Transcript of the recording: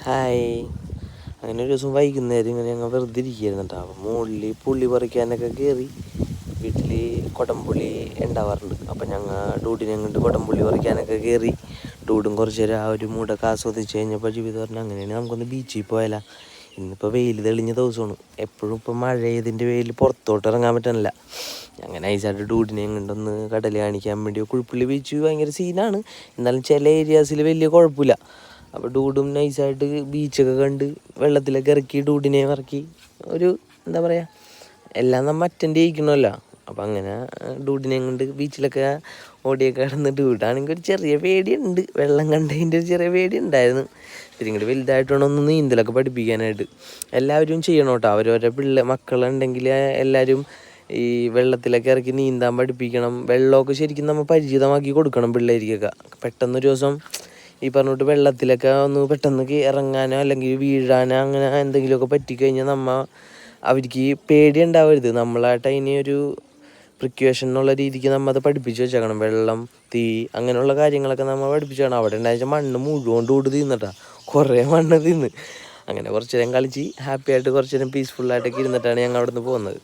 Hi. അങ്ങനെ ഒരു ദിവസം വൈകുന്നേരം ഇങ്ങനെ ഞങ്ങൾ വെറുതെ ഇരിക്കുകയായിരുന്നു കേട്ടോ. അപ്പോൾ മുകളിൽ പുള്ളി പറിക്കാനൊക്കെ കയറി. വീട്ടിൽ കുടംപുള്ളി ഉണ്ടാവാറുണ്ട്. അപ്പം ഞങ്ങൾ ഡൂഡിനെ കൊണ്ട് കുടംപുള്ളി പറിക്കാനൊക്കെ കയറി. ഡൂഡും കുറച്ച് നേരം ആ ഒരു മൂടൊക്കെ ആസ്വദിച്ച് കഴിഞ്ഞപ്പോൾ ജീവിതം പറഞ്ഞു അങ്ങനെയാണെങ്കിൽ നമുക്കൊന്ന് ബീച്ചിൽ പോയാലോ. ഇന്നിപ്പോൾ വെയിൽ തെളിഞ്ഞ ദിവസമാണ്. എപ്പോഴും ഇപ്പോൾ മഴ ചെയ്തതിൻ്റെ വെയിൽ പുറത്തോട്ട് ഇറങ്ങാൻ പറ്റണില്ല. അങ്ങനെ ഐസായിട്ട് ഡൂഡിനെ കൊണ്ടൊന്ന് കടൽ കാണിക്കാൻ വേണ്ടി. കുഴിപ്പുള്ളി ബീച്ച് ഭയങ്കര സീനാണ്, എന്നാലും ചില ഏരിയാസിൽ വലിയ കുഴപ്പമില്ല. അപ്പോൾ ഡൂഡും നൈസായിട്ട് ബീച്ചൊക്കെ കണ്ട് വെള്ളത്തിലൊക്കെ ഇറക്കി ഡൂഡിനെ ഇറക്കി ഒരു എന്താ പറയുക, എല്ലാം നമ്മൾ അറ്റൻഡ് ചെയ്യിക്കണമല്ലോ. അപ്പം അങ്ങനെ ഡൂഡിനെയും കൊണ്ട് ബീച്ചിലൊക്കെ ഓടിയൊക്കെ കിടന്ന്. ഡൂഡാണെങ്കിൽ ഒരു ചെറിയ പേടിയുണ്ട്, വെള്ളം കണ്ടതിൻ്റെ ഒരു ചെറിയ പേടി ഉണ്ടായിരുന്നു. പിന്നെ ഇങ്ങോട്ട് വലുതായിട്ട് വേണം ഒന്ന് നീന്തലൊക്കെ പഠിപ്പിക്കാനായിട്ട്. എല്ലാവരും ചെയ്യണം കേട്ടോ. അവരവരുടെ മക്കളുണ്ടെങ്കിൽ എല്ലാവരും ഈ വെള്ളത്തിലൊക്കെ ഇറക്കി നീന്താൻ പഠിപ്പിക്കണം. വെള്ളമൊക്കെ ശരിക്കും നമ്മൾ പരിചിതമാക്കി കൊടുക്കണം പിള്ളേർക്കൊക്കെ. പെട്ടെന്നൊരു ദിവസം ഈ പറഞ്ഞിട്ട് വെള്ളത്തിലൊക്കെ ഒന്ന് പെട്ടെന്ന് ഇറങ്ങാനോ അല്ലെങ്കിൽ വീഴാനോ അങ്ങനെ എന്തെങ്കിലുമൊക്കെ പറ്റിക്കഴിഞ്ഞാൽ അവർക്ക് പേടി ഉണ്ടാവരുത്. നമ്മളായിട്ട് അതിനെ ഒരു പ്രിക്വേഷൻ എന്നുള്ള രീതിക്ക് നമ്മൾ അത് പഠിപ്പിച്ച് വെച്ചേക്കണം. വെള്ളം, തീ, അങ്ങനെയുള്ള കാര്യങ്ങളൊക്കെ നമ്മൾ പഠിപ്പിച്ച് വേണം. അവിടെ ഉണ്ടായ മണ്ണ് മുഴുവൻ ഡൂഡ് തിന്നിട്ടാ, കുറേ മണ്ണ് തിന്ന്. അങ്ങനെ കുറച്ച് നേരം കളിച്ച് ഹാപ്പി ആയിട്ട് കുറച്ച് നേരം പീസ്ഫുള്ളായിട്ടൊക്കെ ഇരുന്നിട്ടാണ് ഞങ്ങൾ അവിടെ നിന്ന് പോകുന്നത്.